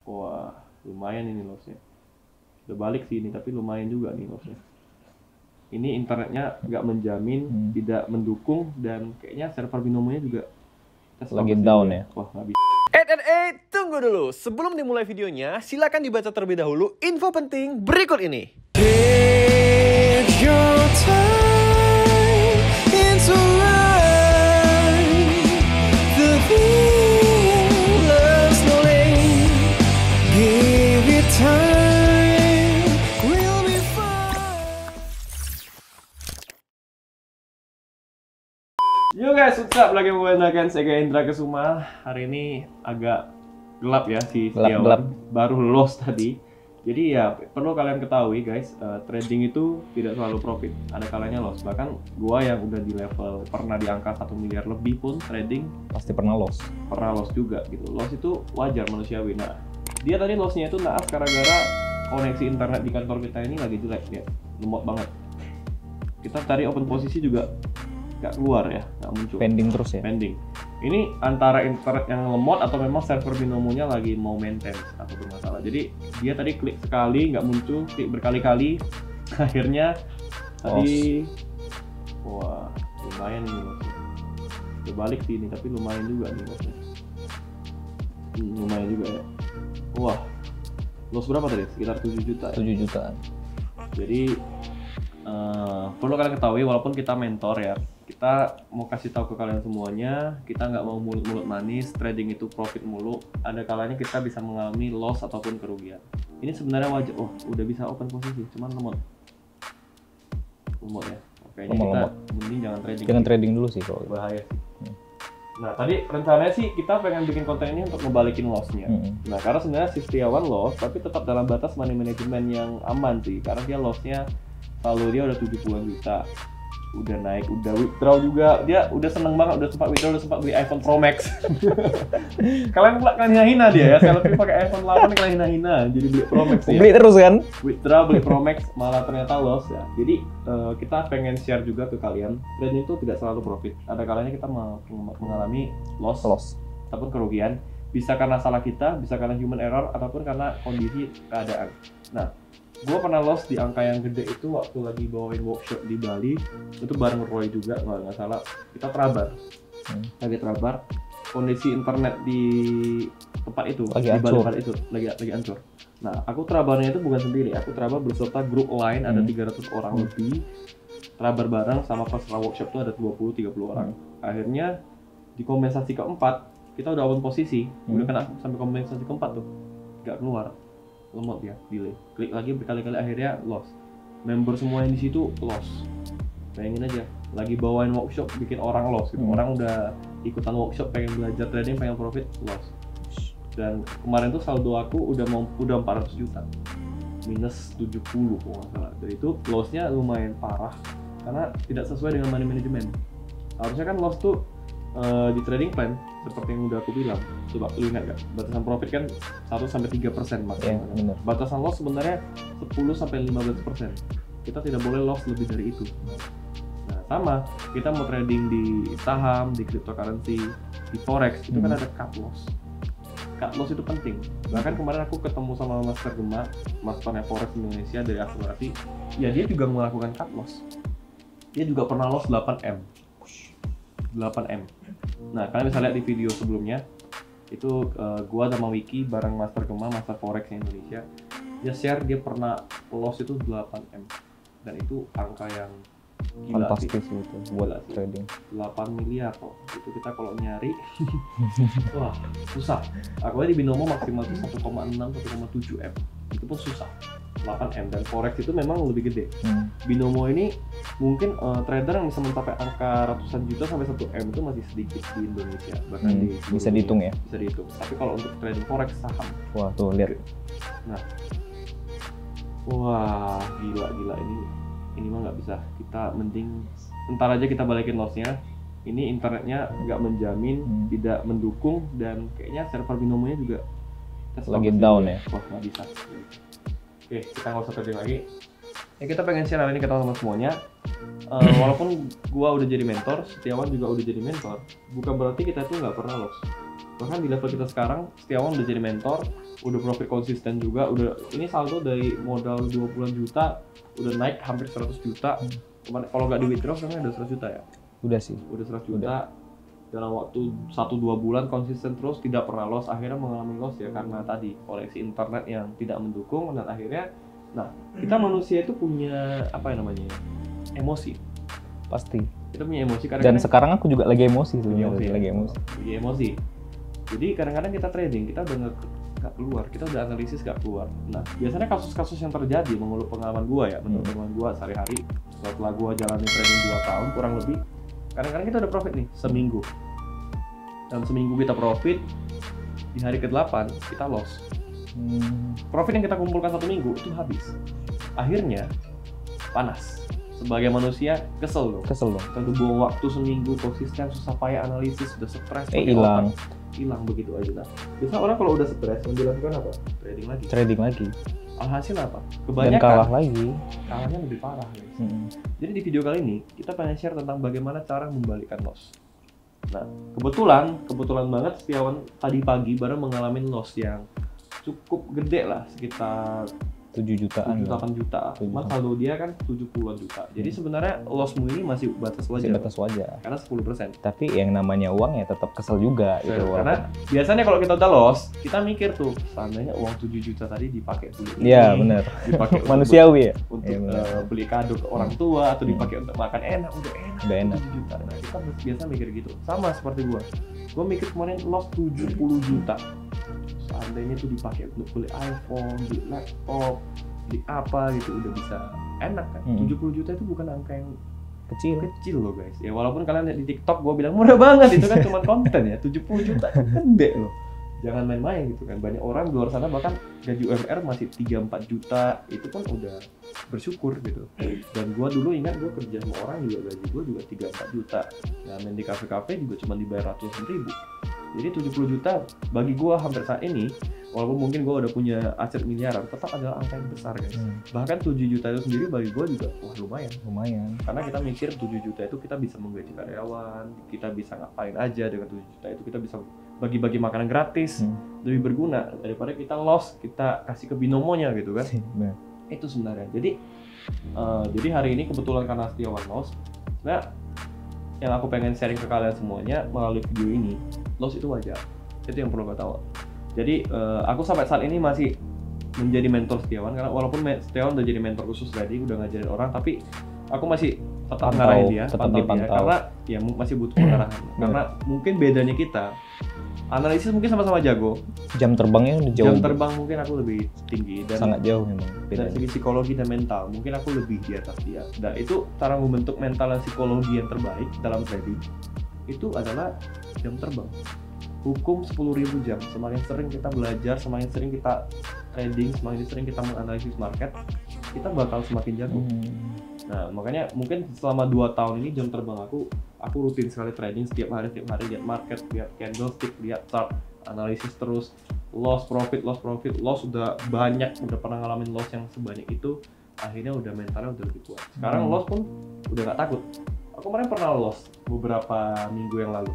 Wah, lumayan ini lossnya. Udah balik sih ini, tapi lumayan juga nih lossnya. Ini internetnya nggak menjamin, tidak mendukung, dan kayaknya server binomonya juga lagi down ya. Wah, nggak bisa. Tunggu dulu. Sebelum dimulai videonya, silakan dibaca terlebih dahulu info penting berikut ini. Yo guys, what's up? Lagi menggunakan Sega Indra Kesuma. Hari ini agak gelap ya si Setiawan. Baru loss tadi. Jadi ya perlu kalian ketahui guys, trading itu tidak selalu profit. Ada kalanya loss. Bahkan gua yang udah di level pernah di angka 1 miliar lebih pun trading Pasti pernah loss. Pernah loss juga gitu. Loss itu wajar, manusiawi. Nah, dia tadi lossnya itu naas gara-gara koneksi internet di kantor kita ini lagi jelek ya. Lemot banget. Kita cari open posisi juga nggak keluar ya, nggak muncul. Pending terus ya? Pending. Ini antara internet yang lemot atau memang server binomonya lagi mau maintenance atau bermasalah. Jadi dia tadi klik sekali nggak muncul, klik berkali-kali, akhirnya tadi wah lumayan ini lossnya. Udah balik sih ini, tapi lumayan juga nih lossnya. Lumayan juga ya. Wah, loss berapa tadi? Sekitar 7 juta ya? 7 jutaan. Jadi perlu kalian ketahui, walaupun kita mentor ya, kita mau kasih tahu ke kalian semuanya, kita nggak mau mulut-mulut manis, trading itu profit mulu. Ada kalanya kita bisa mengalami loss ataupun kerugian. Ini sebenarnya wajar. Oh, udah bisa open posisi, cuman lemot ya. Kayaknya kita mending jangan trading. Jangan trading dulu sih kalau bahaya sih. Nah, tadi rencananya sih kita pengen bikin konten ini untuk ngebalikin lossnya. Nah, karena sebenarnya si Setiawan loss, tapi tetap dalam batas money management yang aman sih, karena dia lossnya lalu dia udah 70 juta, udah naik, udah withdraw juga, dia udah seneng banget, udah sempat withdraw, udah sempat beli iPhone Pro Max. Kalian hina-hina dia ya, selfie pakai iPhone 8 kalian hina-hina, jadi beli Pro Max ya. Beli terus kan? Withdraw, beli Pro Max, malah ternyata loss ya. Jadi kita pengen share juga ke kalian, trading itu tidak selalu profit. Ada kalanya kita mengalami loss ataupun kerugian, bisa karena salah kita, bisa karena human error, ataupun karena kondisi keadaan. Nah, gue pernah loss di angka yang gede itu waktu lagi bawain workshop di Bali, itu bareng Roy juga kalau nggak salah. Kita terabar, lagi terabar, kondisi internet di tempat itu lagi di Bali itu lagi hancur. Nah, aku terabarnya itu bukan sendiri, aku terabar beserta grup lain, ada 300 orang lebih, terabar bareng sama peserta workshop itu ada 20-30 orang. Akhirnya di kompensasi keempat kita udah open posisi, udah kena sampai kompensasi keempat tuh, nggak keluar. Lemot ya, delay. Klik lagi berkali-kali, akhirnya loss. Member semua yang di situ loss. Bayangin aja, lagi bawain workshop bikin orang loss gitu. Orang udah ikutan workshop, pengen belajar trading, pengen profit, loss. Dan kemarin tuh saldo aku udah 400 juta. Minus 70 kalau nggak salah. Dari itu lossnya lumayan parah karena tidak sesuai dengan money management. Harusnya kan loss tuh di trading plan seperti yang udah aku bilang. Coba lu ingat gak? Batasan profit kan 1-3% maksimal. Yeah, batasan loss sebenarnya 10-15%. Kita tidak boleh loss lebih dari itu. Nah, sama, kita mau trading di saham, di cryptocurrency, di forex, itu kan ada cut loss. Cut loss itu penting. Bahkan kemarin aku ketemu sama Master Gema, masternya forex Indonesia dari akselerasi. Ya dia juga melakukan cut loss. Dia juga pernah loss 8M. Nah, kalian bisa lihat di video sebelumnya itu gua sama Wiki bareng Master Gema, Master Forex Indonesia. Dia share dia pernah loss itu 8M. Dan itu angka yang gila fantastis sih. Itu buat trading. 8 miliar kok. Itu kita kalau nyari wah, susah. Aku di binomo maksimal itu 1,6-1,7M. Itu pun susah. 8M, dan forex itu memang lebih gede. Binomo ini mungkin trader yang bisa mencapai angka ratusan juta sampai 1M itu masih sedikit di Indonesia, bahkan bisa dihitung ya? Bisa dihitung. Tapi kalau untuk trading forex saham, wah tuh lihat. Nah, wah gila ini mah nggak bisa. Kita mending entar aja kita balikin lossnya. Ini internetnya nggak menjamin, tidak mendukung, dan kayaknya server binomonya juga lagi down ya. Wah, nggak bisa. Oke, kita nggak usah trading lagi. Ya, kita pengen share hari ini ke teman-teman semuanya. Walaupun gua udah jadi mentor, Setiawan juga udah jadi mentor, bukan berarti kita tuh nggak pernah loss. Bahkan di level kita sekarang, Setiawan udah jadi mentor, udah profit konsisten juga, udah ini saldo dari modal 20-an juta udah naik hampir 100 juta. Kalau nggak di withdraw sekarang udah 100 juta ya. Udah sih. Udah 100 juta dalam waktu 1-2 bulan konsisten terus, tidak pernah loss. Akhirnya mengalami loss ya karena tadi koneksi internet yang tidak mendukung, dan akhirnya kita manusia itu punya apa yang namanya emosi. Pasti. Kita punya emosi Dan kadang-kadang. sekarang aku juga lagi emosi Punya sebenarnya. Lagi emosi. Punya emosi. Jadi kadang-kadang kita trading, kita udah nggak keluar, kita udah analisis nggak keluar. Nah, biasanya kasus-kasus yang terjadi menurut pengalaman gua ya, menurut pengalaman gua sehari-hari setelah gua jalani trading 2 tahun kurang lebih, kadang-kadang kita udah profit nih seminggu. Dalam seminggu kita profit, di hari ke-8 kita loss. Profit yang kita kumpulkan 1 minggu itu habis. Akhirnya panas. Sebagai manusia kesel dong. Kesel dong. Kita udah buang waktu seminggu konsisten, susah payah analisis, udah stres, Hilang. hilang begitu aja. Nah, biasanya orang kalau udah stres yang dilakukan apa? Trading lagi. Alhasil apa? Kebanyakan Dan kalah lagi. kalahnya lebih parah, guys. Jadi di video kali ini kita pengen share tentang bagaimana cara membalikkan loss. Nah, kebetulan banget Setiawan tadi pagi baru mengalami loss yang cukup gede lah, sekitar 7 jutaan. 8 juta. Cuma saldo dia kan 70-an juta. Jadi sebenarnya lossmu ini masih batas wajar. Masih batas wajar. Karena 10%. Tapi yang namanya uang ya tetap kesel juga gitu. Karena biasanya kalau kita udah loss, kita mikir tuh, seandainya uang 7 juta tadi dipakai beli ini, Iya, benar. dipakai Manusiawi ya. untuk Iya, beli kado ke orang tua, atau dipakai untuk makan enak, udah enak. 7 juta. Nah, kita biasa mikir gitu. Sama seperti gua mikir kemarin loss 70 juta. Seandainya tuh dipakai untuk beli iPhone, beli laptop, beli apa gitu, udah bisa enak kan. 70 juta itu bukan angka yang kecil loh guys. Ya walaupun kalian lihat di TikTok gue bilang murah banget, itu kan cuma konten ya. 70 juta itu gede loh. Jangan main-main gitu kan. Banyak orang di luar sana bahkan gaji UMR masih 3-4 juta, itu kan udah bersyukur gitu. Dan gue dulu ingat gue kerja sama orang juga gaji gue juga 3-4 juta. Nah, main di kafe-kafe juga cuma dibayar ratusan ribu. Jadi 70 juta bagi gue hampir saat ini, walaupun mungkin gue udah punya aset miliaran, tetap adalah angka yang besar guys. Bahkan 7 juta itu sendiri bagi gue juga wah lumayan. Karena kita mikir 7 juta itu kita bisa menggaji karyawan, kita bisa ngapain aja dengan 7 juta itu, kita bisa bagi-bagi makanan gratis, lebih berguna daripada kita loss, kita kasih ke binomonya gitu kan. Itu sebenarnya. Jadi hari ini kebetulan karena Setiawan loss, sebenarnya yang aku pengen sharing ke kalian semuanya melalui video ini, loss itu wajar. Itu yang perlu kau tahu. Jadi aku sampai saat ini masih menjadi mentor Setiawan, karena walaupun Setiawan udah jadi mentor khusus tadi, udah ngajarin orang, tapi aku masih tetap ngarahin dia, pantau dia, karena ya masih butuh pengarahan. Karena mungkin bedanya kita, analisis mungkin sama-sama jago, jam terbangnya udah jauh. Jam terbang mungkin aku lebih tinggi, dan sangat jauh memang. Dari segi psikologi dan mental, mungkin aku lebih di atas dia. Dan itu cara membentuk mental dan psikologi yang terbaik dalam trading itu adalah jam terbang. Hukum 10.000 jam. Semakin sering kita belajar, semakin sering kita trading, semakin sering kita menganalisis market, kita bakal semakin jago. Nah, makanya mungkin selama 2 tahun ini jam terbang aku rutin sekali trading setiap hari lihat market, lihat candlestick, lihat chart, analisis terus, loss profit, loss udah banyak, udah pernah ngalamin loss yang sebanyak itu, akhirnya udah mentalnya udah lebih kuat. Sekarang loss pun udah gak takut. Aku kemarin pernah loss beberapa minggu yang lalu.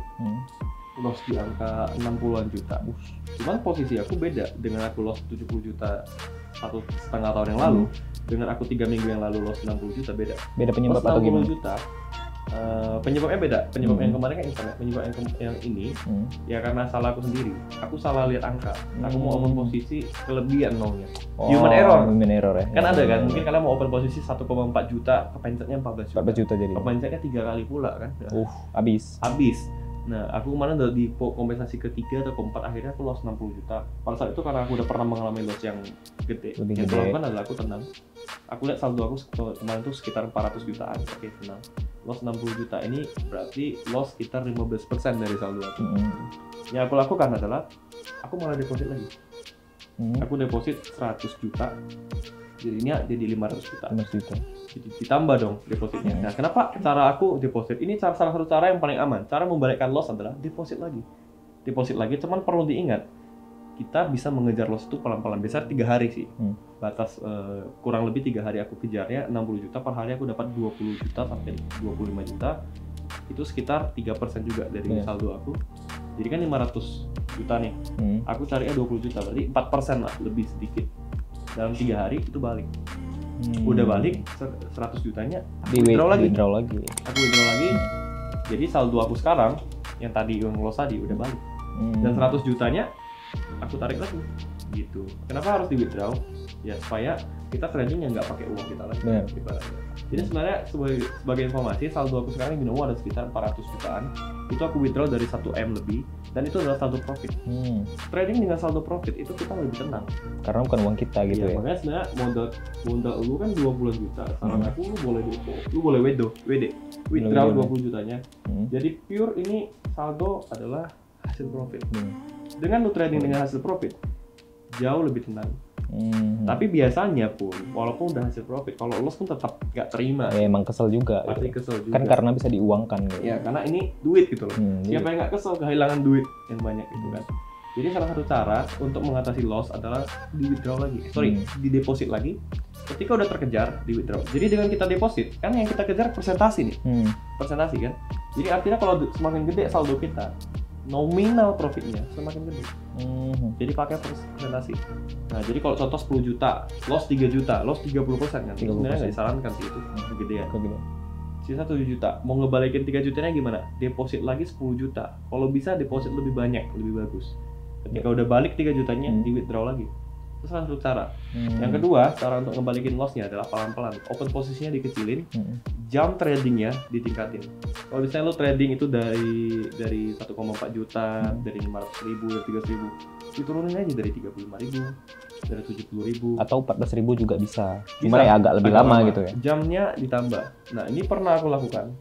Loss di angka 60-an juta. Cuman posisi aku beda dengan aku loss 70 juta 1,5 tahun yang lalu. Dengan aku 3 minggu yang lalu loss 60 juta beda. Beda penyebab loss atau gimana? 60 juta. Penyebabnya beda. Penyebab yang kemarin kan internet. Penyebab yang ini ya karena salah aku sendiri. Aku salah lihat angka. Aku mau open posisi kelebihan nolnya. Human error ya. Kan ada kan? Mungkin kalian mau open posisi 1,4 juta, kepencetnya 14 juta jadi. Kepencetnya 3 kali pula kan. Habis. Nah, aku kemarin udah di kompensasi ketiga atau keempat, akhirnya aku loss 60 juta. Pada saat itu karena aku udah pernah mengalami loss yang gede. Yang aku adalah aku tenang. Aku lihat saldo aku kemarin tuh sekitar 400 jutaan. Oke, tenang. Loss 60 juta ini berarti loss sekitar 15% dari saldo aku. Yang aku lakukan adalah aku malah deposit lagi. Aku deposit 100 juta. Jadinya jadi 500 juta. Jadi ditambah dong depositnya. Nah, kenapa cara aku deposit? Ini salah satu cara yang paling aman. Cara membalikkan loss adalah deposit lagi. Cuman perlu diingat, kita bisa mengejar loss itu pelan-pelan. Biasanya 3 hari sih. Batas kurang lebih 3 hari aku kejarnya 60 juta per hari, aku dapat 20 juta sampai 25 juta. Itu sekitar 3% juga dari saldo aku. Jadi kan 500 juta nih, aku carinya 20 juta, berarti 4% lah, lebih sedikit. Dalam 3 hari itu balik. Udah balik 100 jutanya aku withdraw lagi. Aku withdraw lagi. Jadi saldo aku sekarang yang tadi yang loss tadi udah balik. Dan 100 jutanya aku tarik lagi. Gitu. Kenapa harus di withdraw? Ya supaya kita tradingnya nggak pakai uang kita lagi. Ibaratnya. Jadi sebenarnya sebagai informasi, saldo aku sekarang di Binomo ada sekitar 400 jutaan. Itu aku withdraw dari 1M lebih, dan itu adalah saldo profit. Trading dengan saldo profit itu kita lebih tenang. Karena bukan uang kita gitu ya. Makanya sebenarnya modal lu kan 20 juta. Saran aku lu boleh depo, lu boleh withdraw 20 jutanya. Jadi pure ini saldo adalah hasil profit. Dengan lu trading dengan hasil profit, jauh lebih tenang. Tapi biasanya pun, walaupun udah hasil profit, kalau loss pun tetap nggak terima. Ya, emang kesel juga. Pasti kesel juga. Kan karena bisa diuangkan. Gitu. Ya, karena ini duit gitu loh. Siapa yang nggak kesel kehilangan duit yang banyak gitu kan. Jadi salah satu cara untuk mengatasi loss adalah di withdraw lagi. Di deposit lagi. Ketika udah terkejar, di withdraw. Jadi dengan kita deposit, kan yang kita kejar persentasi nih. Persentasi kan. Jadi artinya kalau semakin gede saldo kita, nominal profitnya semakin gede. Jadi pakai persentasi. Nah, jadi kalau contoh 10 juta, loss 3 juta, loss 30% kan. Sebenarnya nggak disarankan sih itu, kegedean. Sisa 7 juta. Mau ngebalikin 3 jutanya gimana? Deposit lagi 10 juta. Kalau bisa deposit lebih banyak, lebih bagus. Ketika udah balik 3 jutanya, di withdraw lagi. Itu salah satu cara. Yang kedua, cara untuk ngebalikin lossnya adalah pelan-pelan. Open posisinya dikecilin, jam tradingnya ditingkatin. Kalau misalnya lo trading itu dari 1,4 juta, dari 500.000, dari 300.000, diturunin aja dari 35.000, dari 70.000, atau 14.000 juga bisa. Cuma ya agak lebih lama gitu ya. Jamnya ditambah. Nah, ini pernah aku lakukan.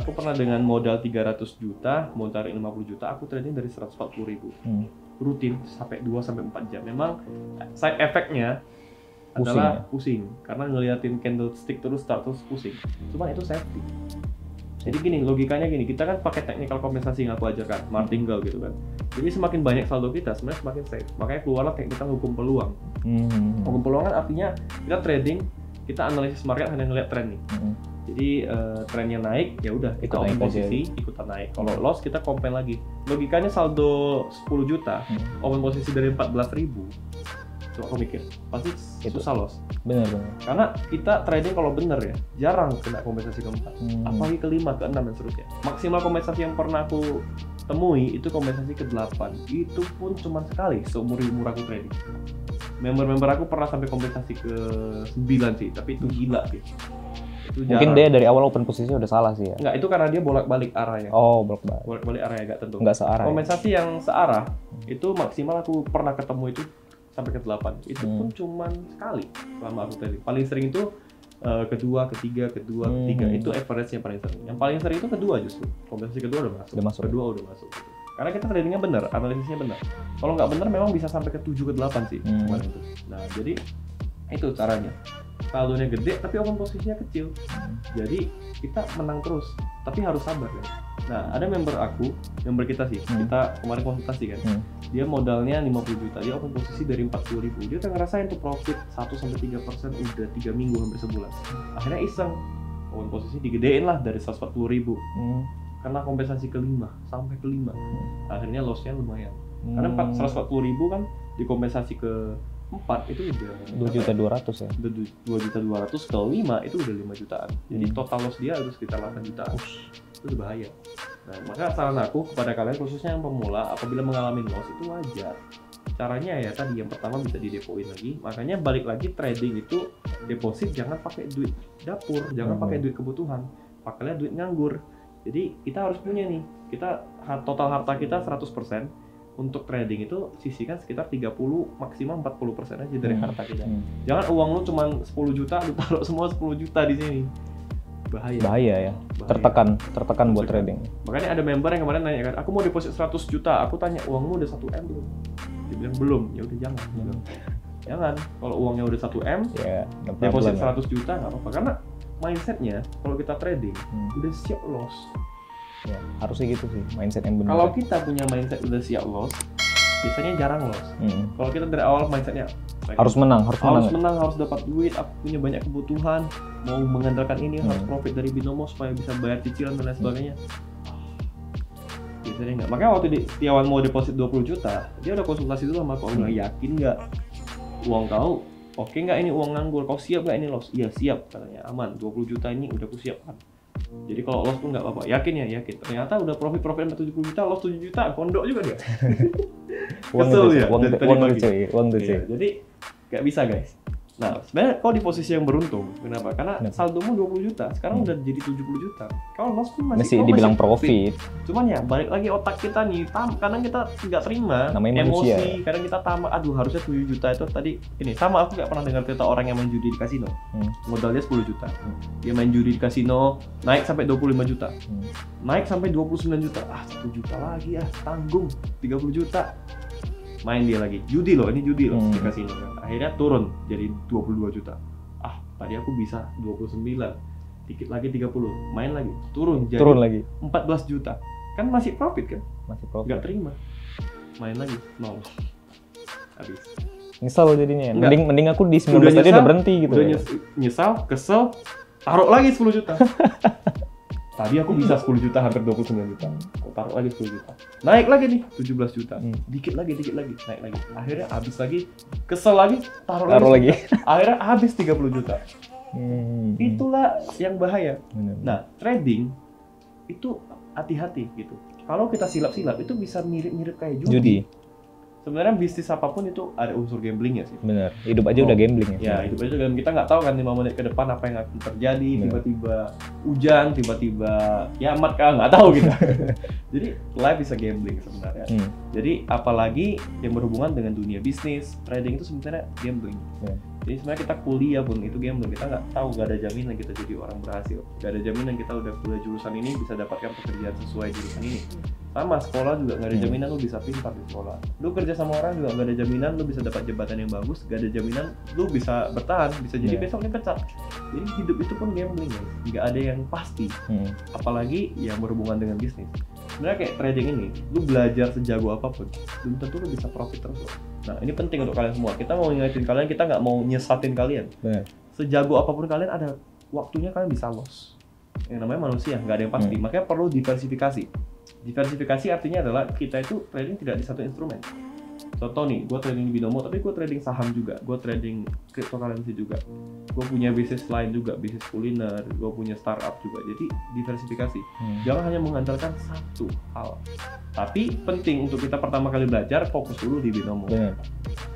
Aku pernah dengan modal 300 juta, mau tarik 50 juta, aku trading dari 140.000. Rutin sampai 2-4 jam. Memang side effect-nya adalah pusing. Karena ngeliatin candlestick terus pusing. Cuman itu safety. Jadi gini, logikanya gini, kita kan pakai technical kompensasi yang aku ajarkan, martingale gitu kan. Jadi semakin banyak saldo kita, sebenarnya semakin safe. Makanya keluarlah technical hukum peluang. Hukum peluang kan artinya kita trading, kita analisis market hanya ngeliat tren nih. Jadi trennya naik, ya udah kita open posisi, ikutan naik. Kalau loss kita compare lagi. Logikanya saldo 10 juta, open posisi dari 14.000. Coba aku mikir, pasti susah loss. Benar. Karena kita trading kalau bener ya, jarang kena kompensasi keempat. Apalagi ke-5, ke-6 dan seterusnya. Maksimal kompensasi yang pernah aku temui itu kompensasi ke-8. Itu pun cuma sekali seumur aku trading. Member-member aku pernah sampai kompensasi ke-9 sih, tapi itu gila sih. Mungkin dia dari awal open posisi udah salah sih ya. Enggak, itu karena dia bolak-balik arahnya. Bolak-balik arahnya enggak tentu. Enggak searah. Kompensasi yang searah itu maksimal aku pernah ketemu itu sampai ke-8. Itu pun cuman sekali selama aku tadi. Paling sering itu kedua, ketiga itu average-nya paling sering. Yang paling sering itu kedua justru. Kompensasi kedua udah masuk. Kedua udah masuk. Gitu. Karena kita tradingnya benar, analisisnya benar. Kalau nggak benar memang bisa sampai ke 7 ke 8 sih kemarin itu. Nah, jadi itu caranya. Saldonya gede tapi open posisinya kecil. Jadi kita menang terus, tapi harus sabar kan. Nah, ada member kita sih. Kita kemarin konsultasi kan. Dia modalnya 50 juta, dia open posisi dari 40.000. Dia udah ngerasain tuh profit 1-3% udah 3 minggu hampir sebulan. Akhirnya iseng. Open posisi digedein lah dari 140.000. Karena kompensasi ke-5 sampai ke-5. Akhirnya loss-nya lumayan. Karena 140.000 kan dikompensasi ke-4 itu udah 2.200.000 ya. 2.200.000 ke 5 itu udah 5 jutaan. Jadi total loss dia harus sekitar 8 jutaan. Itu udah bahaya. Nah, maka saran aku kepada kalian khususnya yang pemula, apabila mengalami loss itu wajar. Caranya ya tadi, yang pertama bisa didepoin lagi. Makanya balik lagi, trading itu deposit jangan pakai duit dapur, jangan pakai duit kebutuhan, pakainya duit nganggur. Jadi kita harus punya nih, kita total harta kita 100%, untuk trading itu sisihkan sekitar 30 maksimal 40% aja dari harta kita. Jangan uang lu cuma 10 juta, lu taruh semua 10 juta di sini. Bahaya ya. Tertekan buat trading. Makanya ada member yang kemarin nanya kan, aku mau deposit 100 juta, aku tanya uangmu udah 1M belum? Dia bilang belum, ya udah jangan. Jangan, kalau uangnya udah 1M, deposit 100 juta nggak apa-apa. Karena mindsetnya kalau kita trading udah siap loss. Ya, harusnya gitu sih, mindset yang benar. Kalau kita punya mindset udah siap loss, biasanya jarang loss. Kalau kita dari awal mindsetnya harus menang, harus dapat duit, aku punya banyak kebutuhan, mau mengandalkan ini, harus profit dari Binomo supaya bisa bayar cicilan dan lain sebagainya. Jadi Jadi enggak. Makanya waktu Setiawan mau deposit 20 juta, dia udah konsultasi dulu sama aku, bilang yakin nggak uang kau oke nggak ini uang nganggur, kau siap nggak ini loss? Iya siap katanya, aman 20 juta ini udah aku siapkan. Jadi kalau loss pun nggak apa-apa, yakin ya yakin. Ternyata udah profit 70 juta, loss 7 juta, kondok juga dia. Kesel ya, uang tuh cuy. Jadi nggak bisa guys. Nah, sebenarnya kau di posisi yang beruntung. Kenapa? Karena saldomu 20 juta, sekarang udah jadi 70 juta. Kalau loss pun masih dibilang profit. Cuman ya balik lagi otak kita nih, kadang kita nggak terima, namanya emosi, manusia. kadang kita tamat, aduh harusnya 7 juta itu tadi. Ini sama, aku nggak pernah dengar cerita orang yang main judi di kasino. Modalnya 10 juta. Dia main judi di kasino, naik sampai 25 juta. Naik sampai 29 juta. 1 juta lagi tanggung 30 juta. Main dia lagi, judi loh di kasino kan. Akhirnya turun jadi 22 juta. Tadi aku bisa 29, dikit lagi 30, main lagi, turun lagi 14 juta. Kan masih profit kan? Masih profit. Nggak terima. Main lagi, nol. Habis. Nyesal jadinya. Enggak. Mending aku di 19 tadi udah berhenti gitu. Udah nyesal, kesel, taruh lagi 10 juta. Tadi aku bisa 10 juta, hampir 29 juta. Aku taruh lagi 10 juta. Naik lagi nih, 17 juta. Dikit lagi, naik lagi. Akhirnya habis lagi, kesel lagi, taruh lagi. Akhirnya habis 30 juta. Itulah yang bahaya. Nah, trading itu hati-hati gitu. Kalau kita silap-silap itu bisa mirip-mirip kayak judi. Sebenarnya bisnis apapun itu ada unsur gamblingnya sih. Bener, hidup aja udah gambling ya. Ya, hidup aja gambling. Kita nggak tahu kan 5 menit ke depan apa yang akan terjadi. Tiba-tiba hujan, tiba-tiba kiamat kah, nggak tahu gitu. Jadi life is a gambling sebenarnya. Jadi apalagi yang berhubungan dengan dunia bisnis, trading itu sebenarnya gambling. Jadi sebenarnya kita kuliah pun itu gambling. Kita nggak tahu, nggak ada jaminan kita jadi orang berhasil. Nggak ada jaminan kita udah kuliah jurusan ini bisa dapatkan pekerjaan sesuai jurusan ini. Sama sekolah juga nggak ada jaminan lu bisa pintar di sekolah. Lu kerja sama orang juga nggak ada jaminan lu bisa dapat jabatan yang bagus. Nggak ada jaminan lu bisa bertahan, bisa jadi besok dipecat. Jadi hidup itu pun gambling guys. Nggak ada yang pasti. Apalagi yang berhubungan dengan bisnis. Sebenarnya kayak trading ini, lu belajar sejago apapun, belum tentu lu bisa profit terus. Nah ini penting untuk kalian semua. Kita mau ngingetin kalian, kita nggak mau nyesatin kalian. Sejago apapun kalian ada waktunya kalian bisa loss. Yang namanya manusia, nggak ada yang pasti. Makanya perlu diversifikasi. Diversifikasi artinya adalah kita itu trading tidak di satu instrumen. Contoh nih, gue trading di Binomo, tapi gue trading saham juga, gue trading cryptocurrency juga, gue punya bisnis lain juga, bisnis kuliner, gue punya startup juga. Jadi diversifikasi. Jangan hanya mengandalkan satu hal. Tapi penting untuk kita pertama kali belajar, fokus dulu di Binomo.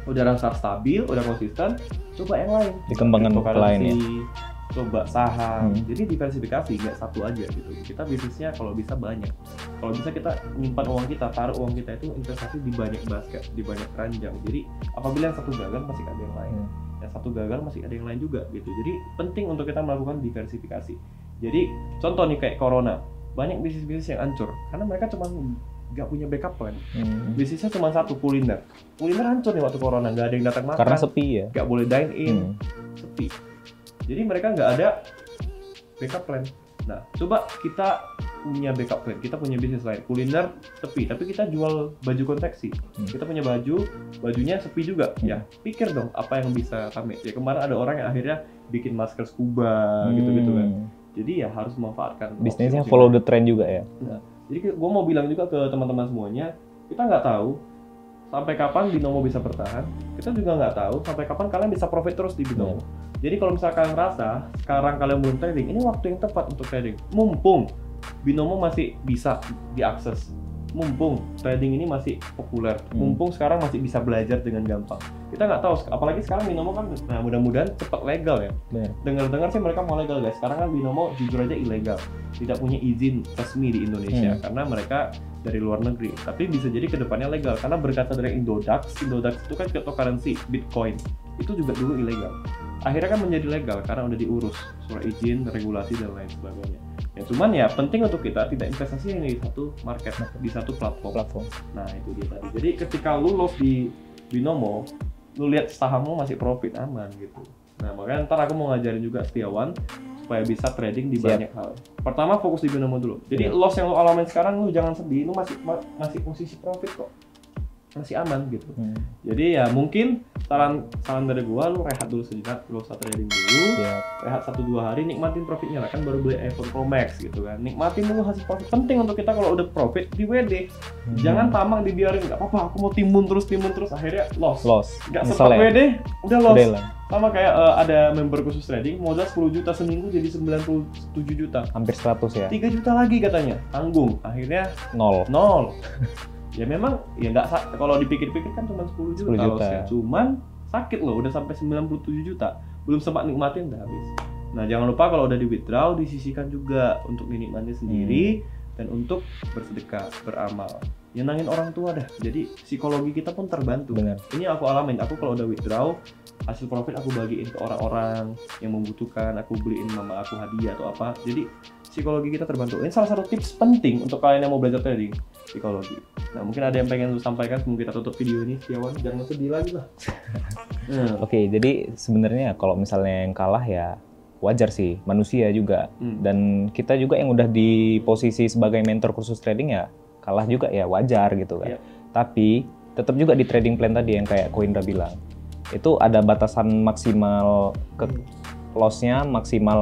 Udah rasa stabil, udah konsisten, coba yang lain. Dikembangkan ke lain ya. Coba saham. Jadi diversifikasi, nggak satu aja gitu. Kita bisnisnya kalau bisa banyak. Kalau bisa kita nyimpan uang kita, taruh uang kita itu investasi di banyak basket, di banyak keranjang. Jadi apabila yang satu gagal masih ada yang lain. Yang satu gagal masih ada yang lain juga gitu. Jadi penting untuk kita melakukan diversifikasi. Jadi contoh nih kayak corona, banyak bisnis-bisnis yang hancur karena mereka cuma nggak punya backup plan. Bisnisnya cuma satu, kuliner. Kuliner hancur nih waktu corona, nggak ada yang datang makan. Karena sepi ya. Nggak boleh dine in, sepi. Jadi mereka nggak ada backup plan. Nah, coba kita punya backup plan. Kita punya bisnis lain, kuliner sepi, tapi kita jual baju konveksi. Kita punya bajunya sepi juga. Ya, pikir dong apa yang bisa kami. Ya kemarin ada orang yang akhirnya bikin masker scuba gitu-gitu kan. Jadi ya harus memanfaatkan. Bisnisnya follow the trend juga ya. Nah, jadi gue mau bilang juga ke teman-teman semuanya, kita nggak tahu sampai kapan Binomo bisa bertahan. Kita juga nggak tahu sampai kapan kalian bisa profit terus di Binomo. Jadi kalau misalnya kalian rasa sekarang kalian belum trading, ini waktu yang tepat untuk trading. Mumpung Binomo masih bisa diakses, mumpung trading ini masih populer, mumpung sekarang masih bisa belajar dengan gampang. Kita nggak tahu, apalagi sekarang Binomo kan, nah mudah-mudahan cepat legal ya. Dengar-dengar sih mereka mau legal guys. Sekarang kan Binomo jujur aja ilegal, tidak punya izin resmi di Indonesia karena mereka dari luar negeri. Tapi bisa jadi kedepannya legal karena berkata dari Indodax itu kan cryptocurrency, Bitcoin itu juga dulu ilegal. Akhirnya kan menjadi legal karena udah diurus surat izin, regulasi dan lain sebagainya. Ya cuman ya penting untuk kita tidak investasi di satu market, di satu platform. Nah itu dia tadi. Jadi ketika lu loss di Binomo, lu lihat sahammu masih profit, aman gitu. Nah makanya ntar aku mau ngajarin juga Setiawan supaya bisa trading di banyak hal. Pertama fokus di Binomo dulu. Jadi loss yang lu alamin sekarang lu jangan sedih, lu masih posisi profit kok. masih aman gitu. Jadi ya mungkin saran dari gua, lu rehat dulu sejenak, lu usah trading dulu. Rehat 1-2 hari, nikmatin profitnya lah, kan baru beli iPhone Pro Max gitu kan. Nikmatin dulu hasil profit. Penting untuk kita kalau udah profit di WD. Jangan tamak dibiarin, nggak apa-apa aku mau timbun terus akhirnya loss. Nggak sempat WD udah loss. Sama kayak ada member khusus trading, modal 10 juta seminggu jadi 97 juta. Hampir 100 ya. 3 juta lagi katanya, tanggung. Akhirnya nol. Ya memang ya nggak, kalau dipikir-pikir kan cuma 10 juta. Lossnya. Cuman sakit loh, udah sampai 97 juta. Belum sempat nikmatin udah habis. Nah, jangan lupa kalau udah di withdraw disisihkan juga untuk dinikmati sendiri dan untuk bersedekah, beramal. Nyenangin orang tua dah. Jadi psikologi kita pun terbantu. Benar. Ini aku alamin. Aku kalau udah withdraw, hasil profit aku bagiin ke orang-orang yang membutuhkan. Aku beliin mama aku hadiah atau apa. Jadi psikologi kita terbantu. Ini salah satu tips penting untuk kalian yang mau belajar trading, psikologi. Nah, mungkin ada yang pengen lu sampaikan sebelum kita tutup video ini, Setiawan. Jangan sedih lagi lah. Oke, jadi sebenarnya kalau misalnya yang kalah ya wajar sih, manusia juga. Dan kita juga yang udah di posisi sebagai mentor kursus trading ya kalah juga ya wajar gitu kan. Tapi tetap juga di trading plan tadi yang kayak Koindra bilang, itu ada batasan maksimal ke loss-nya, maksimal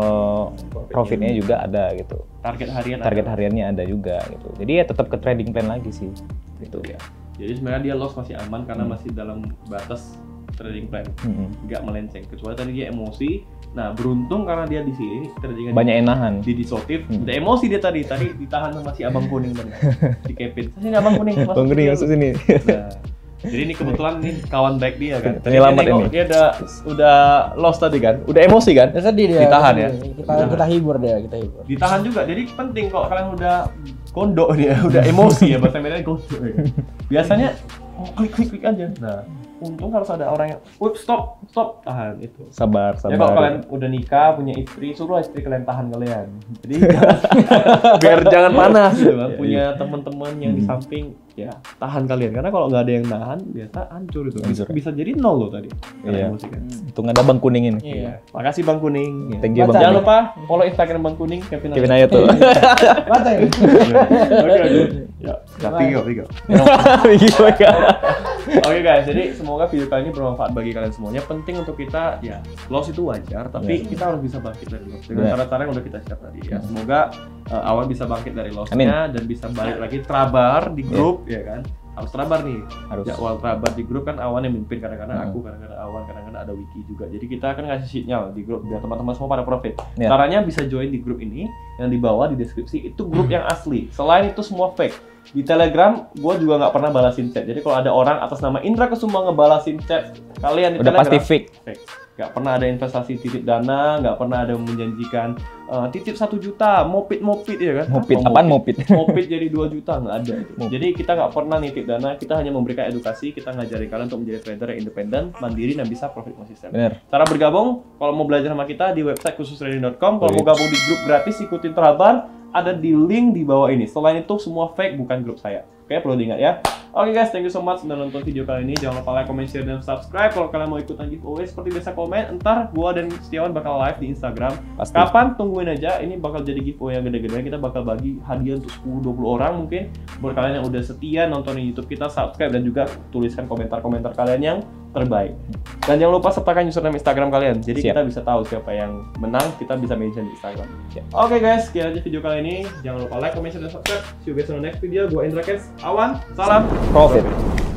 profitnya juga ada gitu. Target hariannya ada juga gitu. Jadi ya tetap ke trading plan lagi sih. Gitu ya. Jadi sebenarnya dia loss masih aman karena masih dalam batas trading plan, nggak melenceng. Kecuali tadi dia emosi. Nah, beruntung karena dia di sini tradingnya banyak yang nahan. Di disotif, udah emosi dia tadi ditahan sama si abang kuning tadi. Si Kevin. Sini abang kuning Abang kuning masuk sini. Nah, jadi ini kebetulan nih kawan baik dia kan. Penyelamat ini. Dia udah lost tadi kan, udah emosi kan? Ya, sedih dia. Ditahan ya. Kita hibur dia, kita hibur. Ditahan juga. Jadi penting kalau kalian udah gondok dia, udah emosi ya, bahasa Medan gondok ya. Biasanya klik aja. Nah, untung harus ada orang yang, stop, tahan itu. Sabar. Ya kalau kalian udah nikah, punya istri, suruh istri kalian tahan kalian. Jadi biar jangan panas gitu kan. Punya teman-teman yang di samping, ya tahan kalian. Karena kalau nggak ada yang nahan, biasa hancur itu. Bisa jadi nol loh tadi. Iya. Emosi kan. Untung ada Bang Kuning ini. Iya. Makasih Bang Kuning. Thank you Bang. Jangan lupa follow Instagram Bang Kuning, Kevin Ayatul. Baca ya. Oke. Ya, tiga. Oke guys, jadi semoga video kali ini bermanfaat bagi kalian semuanya. Penting untuk kita, ya loss itu wajar, tapi kita harus bisa bangkit dari loss dengan cara-cara yang udah kita share tadi. Ya, semoga Awan bisa bangkit dari lossnya dan bisa balik lagi trabar di grup, ya kan? Harus trabar nih. Ya, awal trabar di grup kan Awan yang mimpin, kadang-kadang aku, kadang-kadang Awan, kadang-kadang ada Wiki juga. Jadi kita akan ngasih sinyal di grup biar teman-teman semua pada profit. Caranya bisa join di grup ini yang di bawah di deskripsi, itu grup yang asli. Selain itu semua fake. Di Telegram, gue juga nggak pernah balasin chat. Jadi kalau ada orang atas nama Indra Kesuma ngebalasin chat kalian di udah Telegram, pasti fake. Nggak pernah ada investasi titip dana, nggak pernah ada menjanjikan titip 1 juta, mopit ya kan? Apaan mopit? Mopit jadi 2 juta, nggak ada itu. Jadi kita nggak pernah nitip dana, kita hanya memberikan edukasi, kita ngajarin kalian untuk menjadi trader yang independen, mandiri, dan bisa profit konsisten. Cara bergabung, kalau mau belajar sama kita di website khusustrading.com, kalau mau gabung di grup gratis, ikutin Trabar, ada di link di bawah ini. Selain itu semua fake, bukan grup saya. Oke, perlu diingat ya. Oke guys, thank you so much sudah nonton video kali ini. Jangan lupa like, comment, share, dan subscribe. Kalau kalian mau ikutan giveaway seperti biasa komen. Ntar gua dan Setiawan bakal live di Instagram. Pasti. Kapan? Tungguin aja. Ini bakal jadi giveaway yang gede-gede. Kita bakal bagi hadiah untuk 10-20 orang mungkin. Buat kalian yang udah setia nontonin YouTube kita, subscribe dan juga tuliskan komentar-komentar kalian yang terbaik. Dan jangan lupa sertakan username Instagram kalian. Jadi kita bisa tahu siapa yang menang. Kita bisa mention di Instagram. Oke guys, sekian aja video kali ini. Jangan lupa like, comment, share, dan subscribe. See you guys on the next video. Gua Indra Kes, Awan, salam Profit.